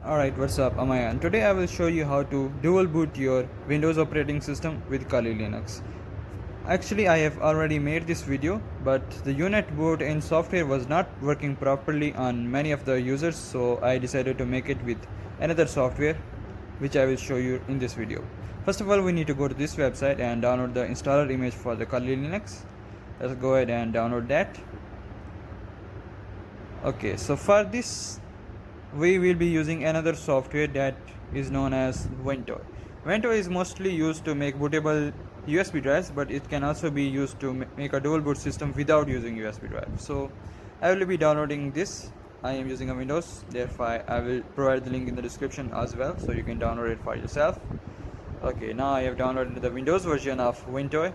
Alright, what's up? Amayan. Today I will show you how to dual boot your Windows operating system with Kali Linux. Actually, I have already made this video, but the UNETBOOTIN software was not working properly on many of the users, so I decided to make it with another software, which I will show you in this video. First of all, we need to go to this website and download the installer image for the Kali Linux. Let's go ahead and download that. Okay, so for this we will be using another software that is known as Ventoy. Ventoy is mostly used to make bootable USB drives, but it can also be used to make a dual boot system without using USB drive. So I will be downloading this. I am using a Windows, therefore I will provide the link in the description as well, so you can download it for yourself. Okay, now I have downloaded the Windows version of Ventoy.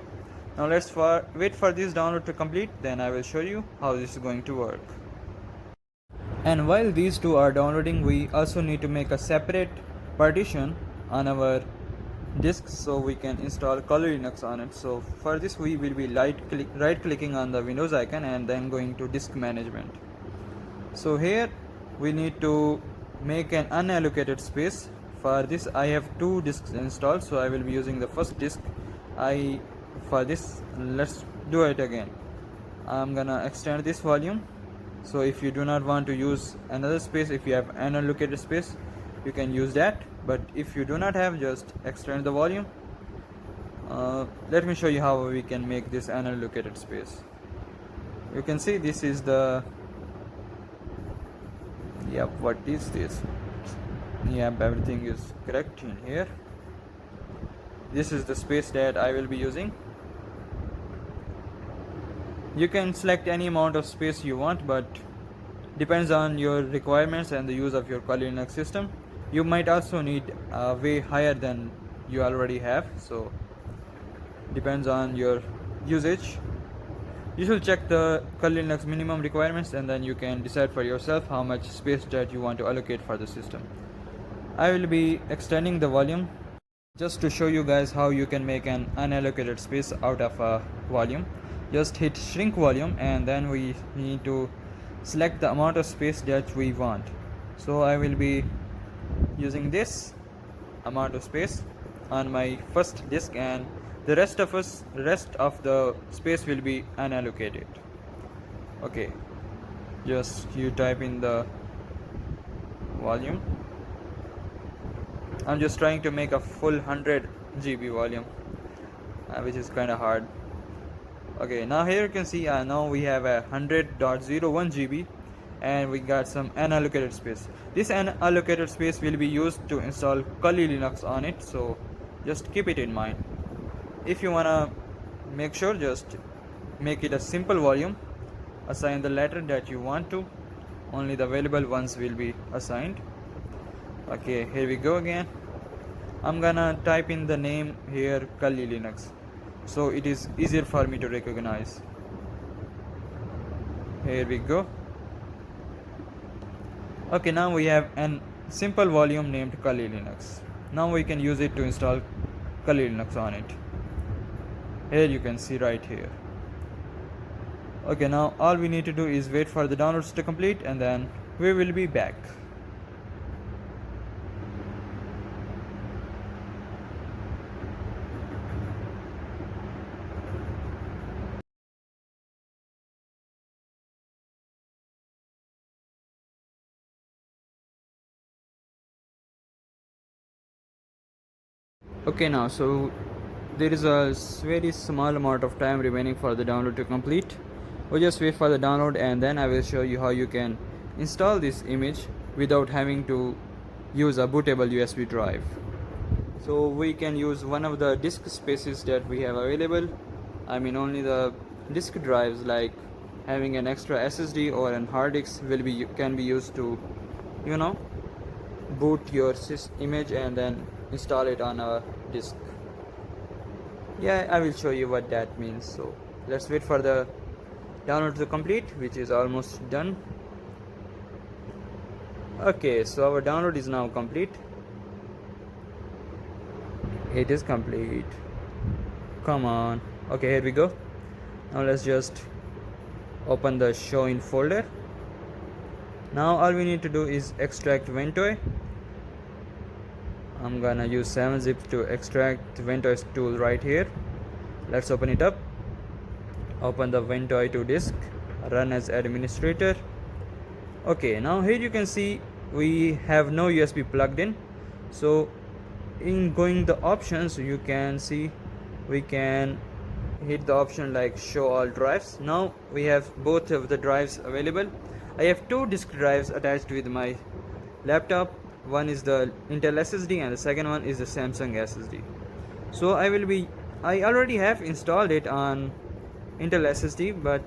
Now let's wait for this download to complete, then I will show you how this is going to work. And while these two are downloading, we also need to make a separate partition on our disk so we can install Kali Linux on it. So for this we will be right clicking on the Windows icon and then going to disk management. So here we need to make an unallocated space. For this I have two disks installed, so I will be using the first disk. For this, let's do it again. I'm gonna extend this volume. So if you do not want to use another space, if you have an unallocated space, you can use that, but if you do not have, just extend the volume. Let me show you how we can make this unallocated space. You can see this is the what is this? Everything is correct in here. This is the space that I will be using. You can select any amount of space you want, but depends on your requirements and the use of your Kali Linux system. You might also need way higher than you already have, so depends on your usage. You should check the Kali Linux minimum requirements and then you can decide for yourself how much space that you want to allocate for the system. I will be extending the volume just to show you guys how you can make an unallocated space out of a volume. Just hit shrink volume and then we need to select the amount of space that we want. So I will be using this amount of space on my first disk, and the rest of the space will be unallocated. Okay, just you type in the volume. I'm just trying to make a full 100 GB volume, which is kind of hard. Okay, now here you can see now we have a 100.01 GB and we got some unallocated space. This unallocated space will be used to install Kali Linux on it, so just keep it in mind. If you wanna make sure, just make it a simple volume, assign the letter that you want to, only the available ones will be assigned. Okay, here we go again. I'm gonna type in the name here, Kali Linux, so it is easier for me to recognize. Here we go. Okay, now we have an simple volume named Kali Linux. Now we can use it to install Kali Linux on it. Here you can see right here. Okay, now all we need to do is wait for the downloads to complete and then we will be back. Okay, now so there is a very small amount of time remaining for the download to complete. We'll just wait for the download and then I will show you how you can install this image without having to use a bootable USB drive. So we can use one of the disk spaces that we have available. I mean, only the disk drives, like having an extra SSD or an hard disk can be used to, you know, boot your image and then install it on a disk. I will show you what that means. So let's wait for the download to complete, which is almost done. Okay, so our download is now complete. It is complete. Come on. Okay, here we go. Now let's just open the show in folder. Now all we need to do is extract Ventoy I'm gonna use 7-zip to extract Ventoy's tool right here. Let's open it up. Open the Ventoy to disk, run as administrator. Okay, now here you can see we have no USB plugged in. So in going the options, you can see we can hit the option like show all drives. Now we have both of the drives available. I have two disk drives attached with my laptop. One is the Intel SSD and the second one is the Samsung SSD. So I already have installed it on Intel SSD, but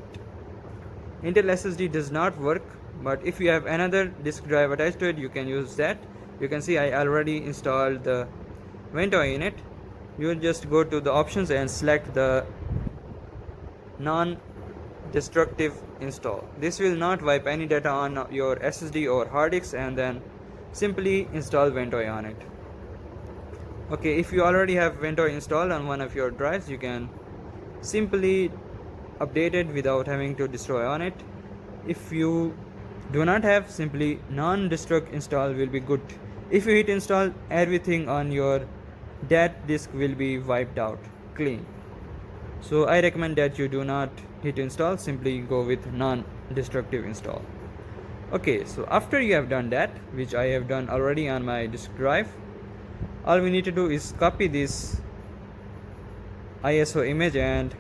Intel SSD does not work. But if you have another disk drive attached to it, you can use that. You can see I already installed the Ventoy in it. You will just go to the options and select the non-destructive install. This will not wipe any data on your SSD or hard disk, and then simply install Ventoy on it. Okay, if you already have Ventoy installed on one of your drives, you can simply update it without having to destroy on it. If you do not have, simply non-destruct install will be good. If you hit install, everything on your that disk will be wiped out clean. So I recommend that you do not hit install, simply go with non-destructive install. Okay, so after you have done that, which I have done already on my disk drive, all we need to do is copy this ISO image and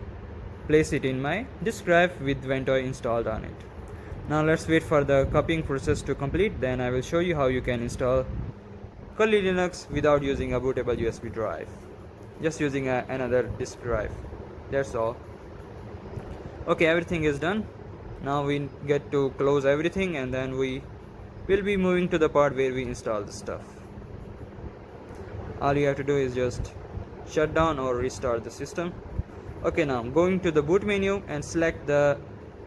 place it in my disk drive with Ventoy installed on it. Now let's wait for the copying process to complete, then I will show you how you can install Kali Linux without using a bootable USB drive, just using another disk drive. That's all. Okay, everything is done. Now we get to close everything, and then we will be moving to the part where we install the stuff. All you have to do is just shut down or restart the system. Okay, now going to the boot menu and select the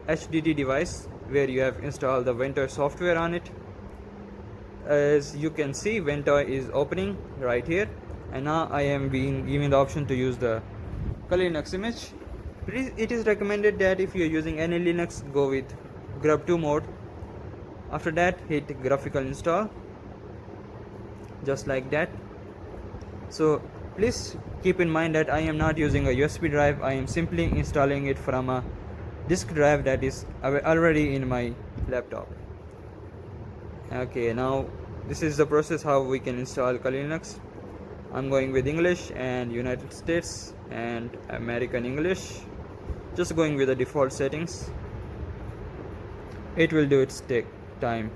HDD device where you have installed the Ventoy software on it. As you can see, Ventoy is opening right here, and now I am being given the option to use the Kali Linux image. It is recommended that if you are using any Linux, go with grub 2 mode. After that, hit graphical install, just like that. So please keep in mind that I am not using a USB drive, I am simply installing it from a disk drive that is already in my laptop. Okay, now this is the process how we can install Kali Linux. I'm going with English and United States and American English, just going with the default settings. It will do its take time.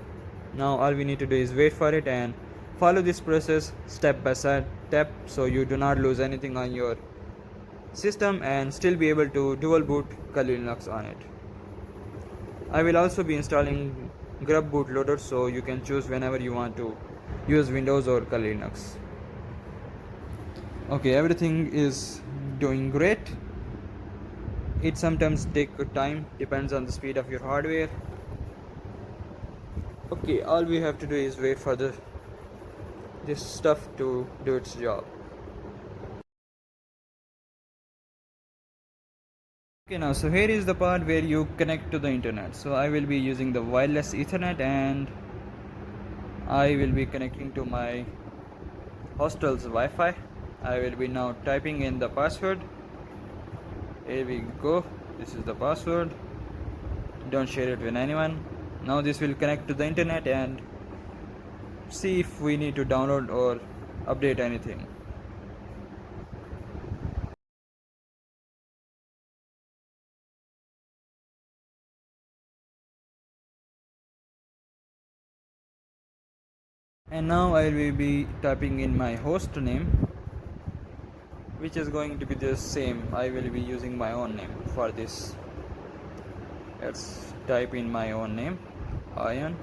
Now all we need to do is wait for it and follow this process step by step so you do not lose anything on your system and still be able to dual boot Kali Linux on it. I will also be installing grub bootloader, so you can choose whenever you want to use Windows or Kali Linux. Okay, everything is doing great. It sometimes takes time, depends on the speed of your hardware. Okay, all we have to do is wait for this stuff to do its job. Okay, now so here is the part where you connect to the internet. So I will be using the wireless Ethernet, and I will be connecting to my hostel's Wi-Fi. I will be now typing in the password. Here we go. This is the password. Don't share it with anyone. Now this will connect to the internet and see if we need to download or update anything. And now I will be typing in my host name, which is going to be the same. I will be using my own name for this. Let's type in my own name, Ion,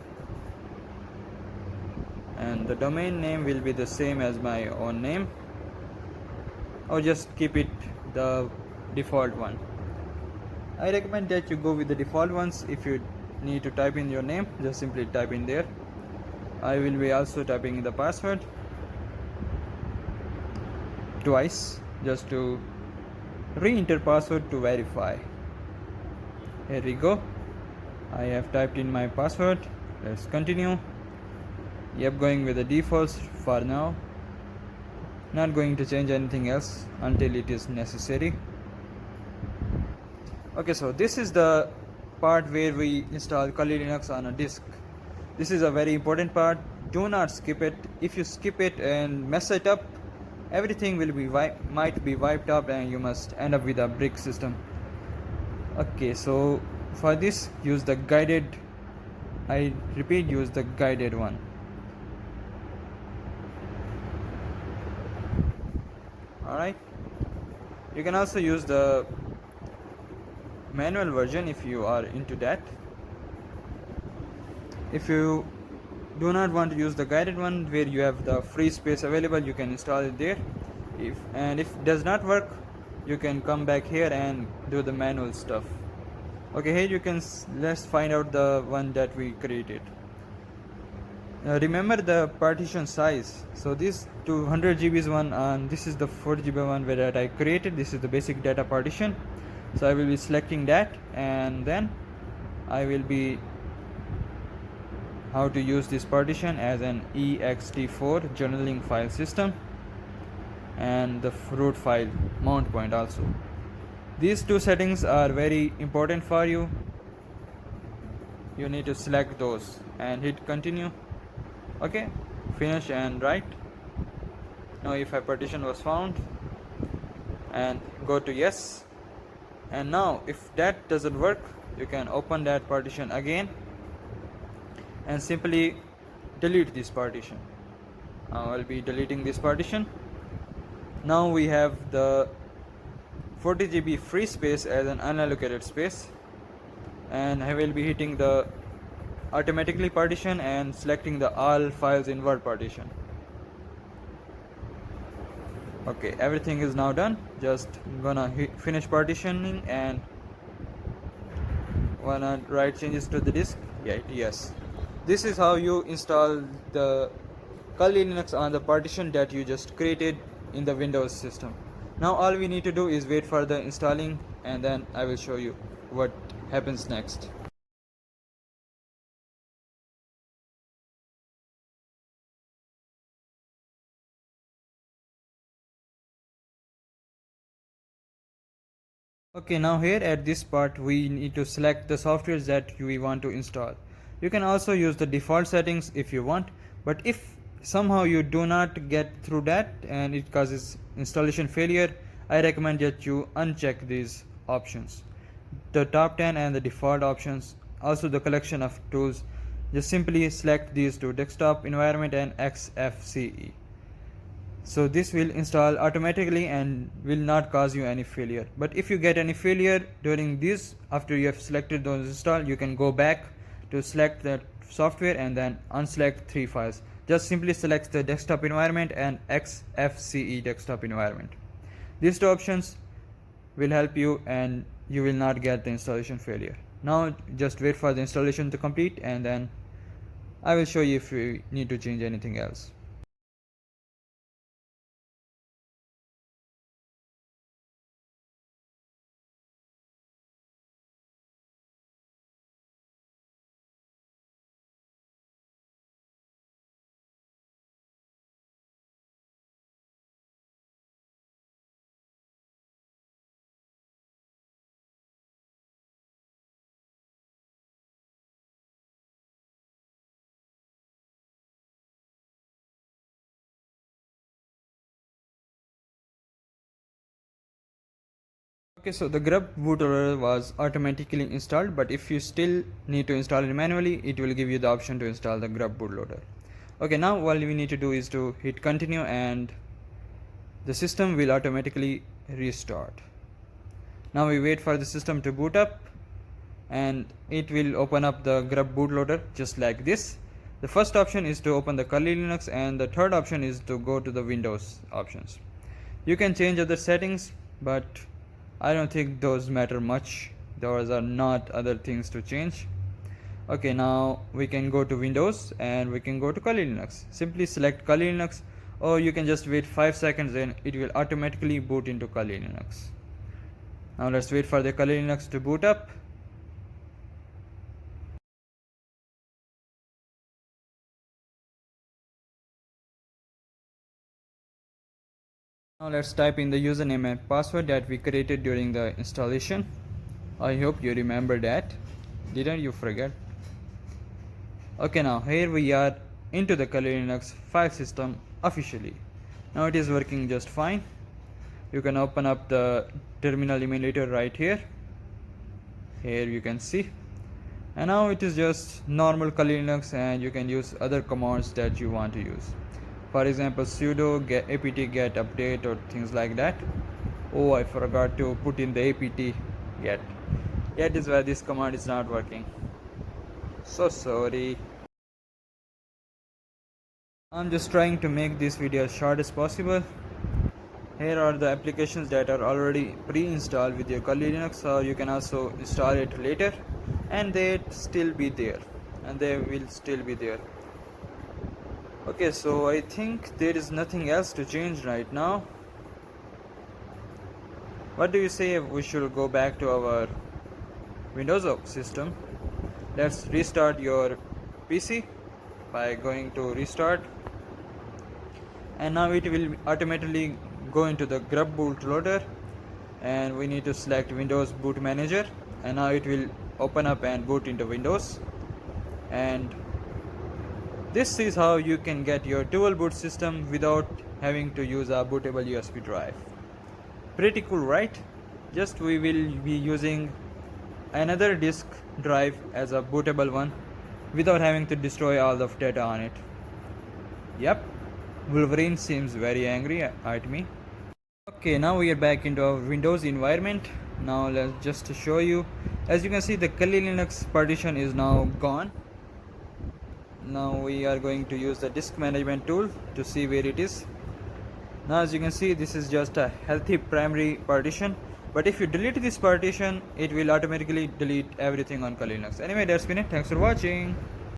and the domain name will be the same as my own name, or just keep it the default one. I recommend that you go with the default ones. If you need to type in your name, just simply type in there. I will be also typing in the password twice just to re-enter password to verify. Here we go. I have typed in my password. Let's continue. Yep, going with the defaults for now. Not going to change anything else until it is necessary. Okay, so this is the part where we install Kali Linux on a disk. This is a very important part. Do not skip it. If you skip it and mess it up, everything will be might be wiped out and you must end up with a brick system. Okay, so for this use the guided, I repeat, use the guided one. Alright, you can also use the manual version if you are into that. If you do not want to use the guided one where you have the free space available, you can install it there. If it does not work, you can come back here and do the manual stuff. Okay, here you can let's find out the one that we created. Remember the partition size. So this 200 GBs one and this is the 40 GB one that I created. This is the basic data partition. So I will be selecting that, and then I will be how to use this partition as an ext4 journaling file system and the root file mount point also. These two settings are very important for you. You need to select those and hit continue. Okay, finish and write. Now if a partition was found and go to yes, and now if that doesn't work, you can open that partition again and simply delete this partition. I'll be deleting this partition. Now we have the 40 GB free space as an unallocated space, and I will be hitting the automatically partition and selecting the all files in Word partition. Okay, everything is now done. Just gonna hit finish partitioning and wanna write changes to the disk. Yes. This is how you install the Kali Linux on the partition that you just created in the Windows system. Now all we need to do is wait for the installing, and then I will show you what happens next. Okay, now here at this part we need to select the softwares that we want to install. You can also use the default settings if you want, but if somehow you do not get through that and it causes installation failure, I recommend that you uncheck these options. The top 10 and the default options, also the collection of tools, just simply select these to desktop environment and XFCE. So this will install automatically and will not cause you any failure. But if you get any failure during this, after you have selected those install, you can go back to select that software and then unselect 3 files. Just simply select the desktop environment and XFCE desktop environment. These two options will help you and you will not get the installation failure. Now just wait for the installation to complete, and then I will show you if you need to change anything else. Okay, so the grub bootloader was automatically installed, but if you still need to install it manually, it will give you the option to install the grub bootloader. Okay, now all we need to do is to hit continue and the system will automatically restart. Now we wait for the system to boot up and it will open up the grub bootloader just like this. The first option is to open the Kali Linux and the third option is to go to the Windows options. You can change other settings, but I don't think those matter much. Those are not other things to change. Okay, now we can go to Windows and we can go to Kali Linux. Simply select Kali Linux, or you can just wait 5 seconds and it will automatically boot into Kali Linux. Now let's wait for the Kali Linux to boot up. Now let's type in the username and password that we created during the installation. I hope you remember that. Didn't you forget? Okay, now here we are into the Kali Linux 5 system officially. Now it is working just fine. You can open up the terminal emulator right here. Here you can see. And now it is just normal Kali Linux, and you can use other commands that you want to use. For example, sudo get apt get update or things like that. Oh, I forgot to put in the apt get. That is why this command is not working. So sorry. I'm just trying to make this video as short as possible. Here are the applications that are already pre-installed with your Kali Linux, or you can also install it later and they still be there, and they will still be there. Okay, so I think there is nothing else to change right now. What do you say if we should go back to our Windows system? Let's restart your PC by going to restart, and now it will automatically go into the grub bootloader, and we need to select Windows Boot Manager, and now it will open up and boot into Windows. And this is how you can get your dual boot system without having to use a bootable USB drive. Pretty cool, right? Just we will be using another disk drive as a bootable one without having to destroy all of data on it. Yep, Wolverine seems very angry at me. Okay, now we are back into our Windows environment. Now let's just show you. As you can see, the Kali Linux partition is now gone. Now we are going to use the disk management tool to see where it is. Now as you can see, this is just a healthy primary partition, but if you delete this partition, it will automatically delete everything on Kali Linux. Anyway, that's been it. Thanks for watching.